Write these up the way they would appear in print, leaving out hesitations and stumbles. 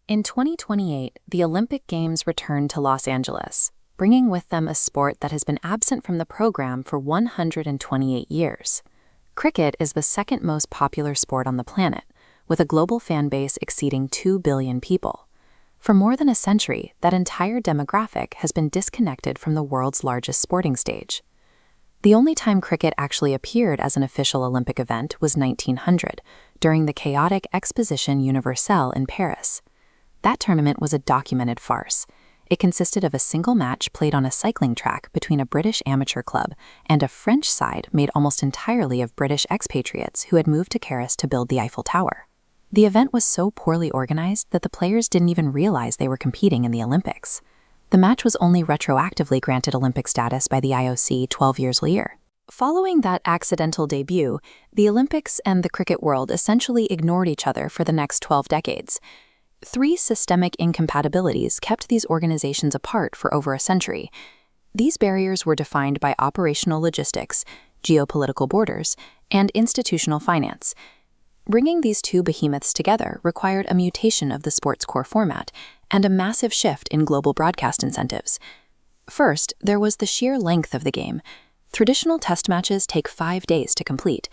In 2028, the Olympic Games return to Los Angeles, bringing with them a sport that has been absent from the program for 128 years. Cricket is the second most popular sport on the planet, with a global fan base exceeding 2 billion people. For more than a century, that entire demographic has been disconnected from the world's largest sporting stage. The only time cricket actually appeared as an official Olympic event was 1900, during the chaotic Exposition Universelle in Paris. That tournament was a documented farce. It consisted of a single match played on a cycling track between a British amateur club and a French side made almost entirely of British expatriates who had moved to Paris to build the Eiffel Tower. The event was so poorly organized that the players didn't even realize they were competing in the Olympics. The match was only retroactively granted Olympic status by the IOC 12 years later. Following that accidental debut, the Olympics and the cricket world essentially ignored each other for the next 12 decades. 3 systemic incompatibilities kept these organizations apart for over a century. These barriers were defined by operational logistics, geopolitical borders, and institutional finance. Bringing these 2 behemoths together required a mutation of the sport's core format and a massive shift in global broadcast incentives. First, there was the sheer length of the game. Traditional test matches take 5 days to complete.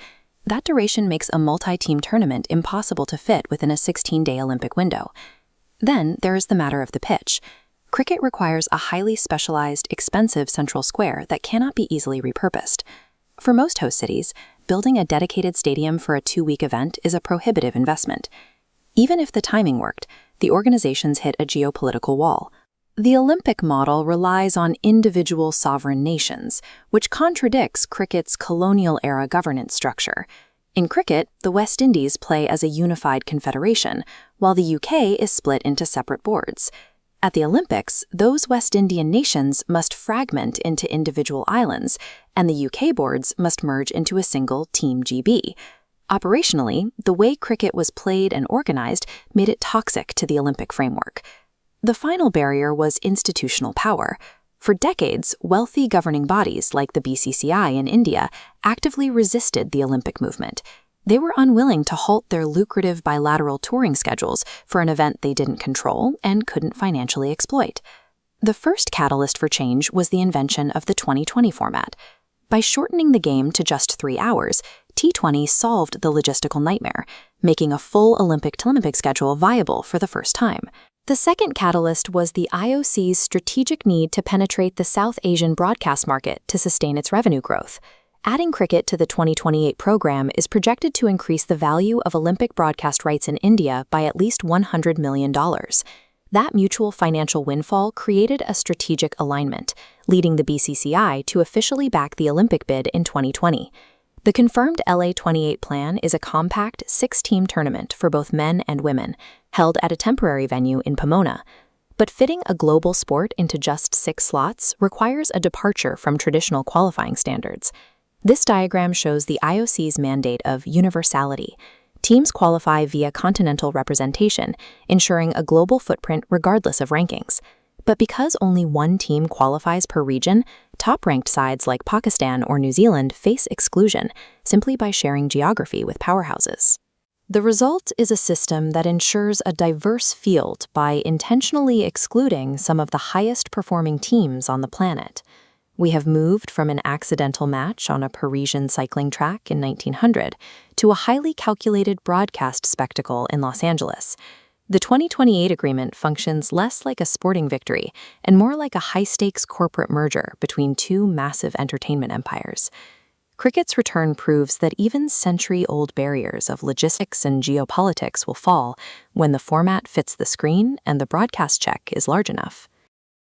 That duration makes a multi-team tournament impossible to fit within a 16-day Olympic window. Then there is the matter of the pitch. Cricket requires a highly specialized, expensive central square that cannot be easily repurposed. For most host cities, building a dedicated stadium for a 2-week event is a prohibitive investment. Even if the timing worked, the organizations hit a geopolitical wall. The Olympic model relies on individual sovereign nations, which contradicts cricket's colonial-era governance structure. In cricket, the West Indies play as a unified confederation, while the UK is split into separate boards. At the Olympics, those West Indian nations must fragment into individual islands, and the UK boards must merge into a single Team GB. Operationally, the way cricket was played and organized made it toxic to the Olympic framework. The final barrier was institutional power. For decades, wealthy governing bodies like the BCCI in India actively resisted the Olympic movement. They were unwilling to halt their lucrative bilateral touring schedules for an event they didn't control and couldn't financially exploit. The first catalyst for change was the invention of the 2020 format. By shortening the game to just 3 hours, T20 solved the logistical nightmare, making a full Olympic schedule viable for the first time. The second catalyst was the IOC's strategic need to penetrate the South Asian broadcast market to sustain its revenue growth. Adding cricket to the 2028 program is projected to increase the value of Olympic broadcast rights in India by at least $100 million. That mutual financial windfall created a strategic alignment, leading the BCCI to officially back the Olympic bid in 2020. The confirmed LA28 plan is a compact 6-team tournament for both men and women, held at a temporary venue in Pomona. But fitting a global sport into just 6 slots requires a departure from traditional qualifying standards. This diagram shows the IOC's mandate of universality. Teams qualify via continental representation, ensuring a global footprint regardless of rankings. But because only 1 team qualifies per region, top-ranked sides like Pakistan or New Zealand face exclusion simply by sharing geography with powerhouses. The result is a system that ensures a diverse field by intentionally excluding some of the highest-performing teams on the planet. We have moved from an accidental match on a Parisian cycling track in 1900 to a highly calculated broadcast spectacle in Los Angeles. The 2028 agreement functions less like a sporting victory and more like a high-stakes corporate merger between 2 massive entertainment empires. Cricket's return proves that even century-old barriers of logistics and geopolitics will fall when the format fits the screen and the broadcast check is large enough.